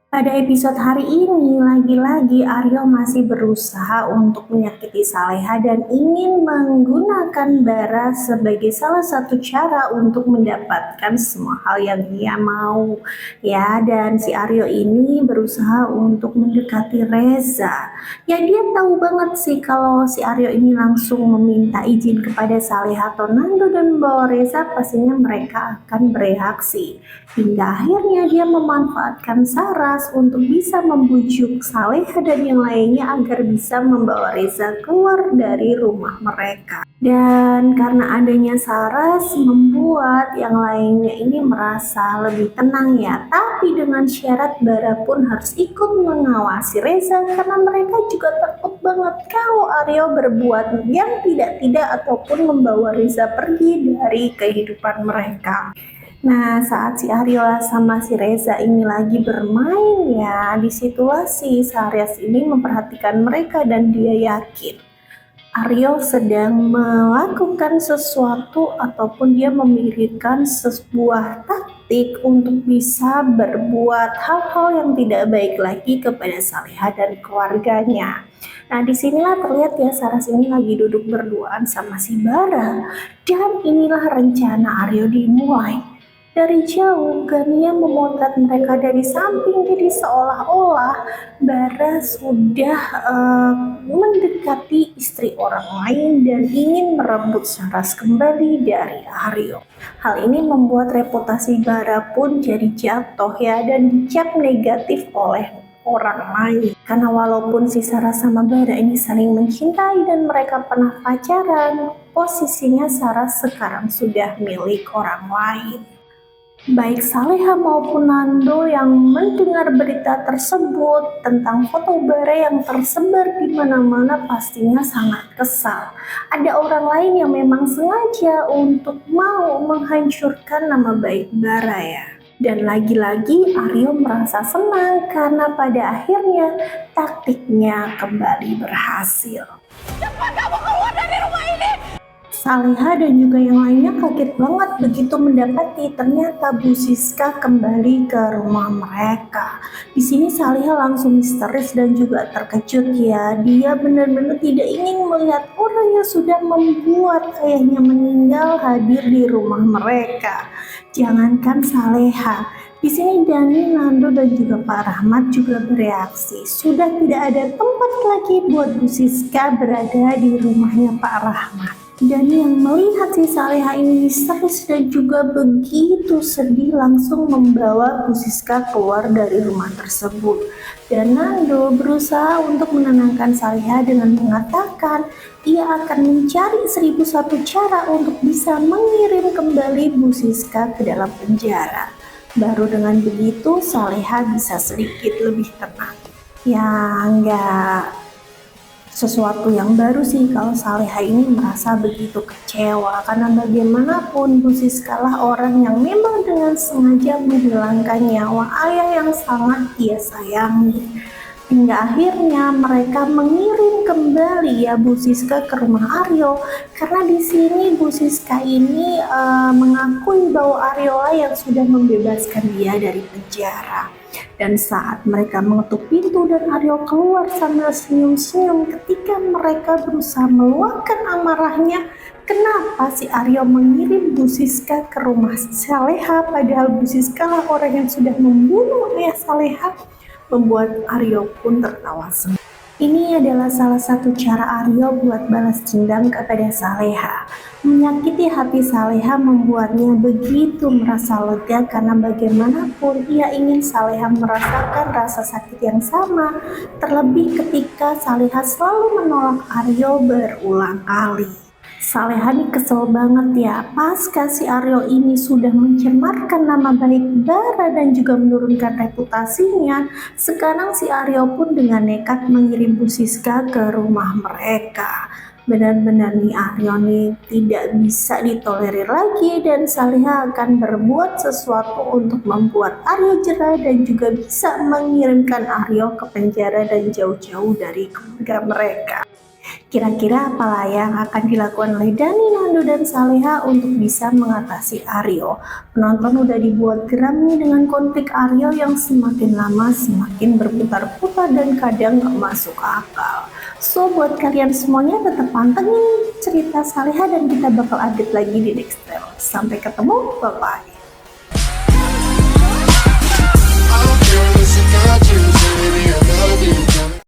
Pada episode hari ini, lagi-lagi Aryo masih berusaha untuk menyakiti Saleha dan ingin menggunakan Bara sebagai salah satu cara untuk mendapatkan semua hal yang ia mau. Ya, dan si Aryo ini berusaha untuk mendekati Reza. Ya, dia tahu banget sih kalau si Aryo ini langsung meminta izin kepada Saleha atau Nando dan membawa Reza, pastinya mereka akan bereaksi. Hingga akhirnya dia memanfaatkan Saras untuk bisa membujuk Saleha dan yang lainnya agar bisa membawa Reza keluar dari rumah mereka. Dan karena adanya Saras membuat yang lainnya ini merasa lebih tenang ya. Tapi dengan syarat Bara pun harus ikut mengawasi Reza karena mereka juga takut banget kalau Aryo berbuat yang tidak-tidak ataupun membawa Reza pergi dari kehidupan mereka. Nah, saat si Aryo sama si Reza ini lagi bermain ya, disitulah si Saras ini memperhatikan mereka dan dia yakin Aryo sedang melakukan sesuatu ataupun dia memikirkan sebuah taktik untuk bisa berbuat hal-hal yang tidak baik lagi kepada Saleha dan keluarganya. Nah, disinilah terlihat ya Saras ini lagi duduk berduaan sama si Bara dan inilah rencana Aryo dimulai. Dari jauh, Gania memotret mereka dari samping, jadi seolah-olah Bara sudah mendekati istri orang lain dan ingin merebut Saras kembali dari Aryo. Hal ini membuat reputasi Bara pun jadi jatuh ya dan dicap negatif oleh orang lain. Karena walaupun si Saras sama Bara ini saling mencintai dan mereka pernah pacaran, posisinya Saras sekarang sudah milik orang lain. Baik Saleha maupun Nando yang mendengar berita tersebut tentang foto Bara yang tersebar di mana-mana pastinya sangat kesal. Ada orang lain yang memang sengaja untuk mau menghancurkan nama baik Bara ya. Dan lagi-lagi Aryo merasa senang karena pada akhirnya taktiknya kembali berhasil. Cepat kamu keluar dari rumah ini! Saleha dan juga yang lainnya kaget banget begitu mendapati ternyata Bu Siska kembali ke rumah mereka. Di sini Saleha langsung histeris dan juga terkejut ya. Dia benar-benar tidak ingin melihat orang yang sudah membuat ayahnya meninggal hadir di rumah mereka. Jangankan Saleha, di sini Dani, Nando dan juga Pak Rahmat juga bereaksi. Sudah tidak ada tempat lagi buat Bu Siska berada di rumahnya Pak Rahmat. Dan yang melihat si Saleha ini histeris dan juga begitu sedih langsung membawa Bu Siska keluar dari rumah tersebut. Dan Nando berusaha untuk menenangkan Saleha dengan mengatakan ia akan mencari 1001 cara untuk bisa mengirim kembali Bu Siska ke dalam penjara. Baru dengan begitu Saleha bisa sedikit lebih tenang. Ya enggak sesuatu yang baru sih kalau Saleha ini merasa begitu kecewa karena bagaimanapun Bu Siska lah orang yang memang dengan sengaja menghilangkan nyawa ayah yang sangat ia sayangi. Hingga akhirnya mereka mengirim kembali ya Bu Siska ke rumah Aryo karena di sini Bu Siska ini mengakui bahwa Aryo lah yang sudah membebaskan dia dari penjara. Dan saat mereka mengetuk pintu dan Aryo keluar sambil senyum-senyum ketika mereka berusaha meluapkan amarahnya, kenapa si Aryo mengirim Bu Siska ke rumah Saleha padahal Bu Siska lah orang yang sudah membunuh ayah Saleha, membuat Aryo pun tertawa sendiri. Ini adalah salah satu cara Aryo buat balas dendam kepada Saleha. Menyakiti hati Saleha membuatnya begitu merasa lega karena bagaimanapun ia ingin Saleha merasakan rasa sakit yang sama, terlebih ketika Saleha selalu menolak Aryo berulang kali. Saleha nih kesel banget ya, pasca si Aryo ini sudah mencemarkan nama baik Bara dan juga menurunkan reputasinya, sekarang si Aryo pun dengan nekat mengirim Bu Siska ke rumah mereka. Benar-benar nih Aryo nih tidak bisa ditolerir lagi dan Saleha akan berbuat sesuatu untuk membuat Aryo jera dan juga bisa mengirimkan Aryo ke penjara dan jauh-jauh dari keluarga mereka. Kira-kira apalah yang akan dilakukan oleh Dani, Nando, dan Saleha untuk bisa mengatasi Aryo? Penonton udah dibuat geram nih dengan konflik Aryo yang semakin lama semakin berputar-putar dan kadang gak masuk akal. So, buat kalian semuanya tetap pantengin cerita Saleha dan kita bakal update lagi di next trail. Sampai ketemu, bye-bye.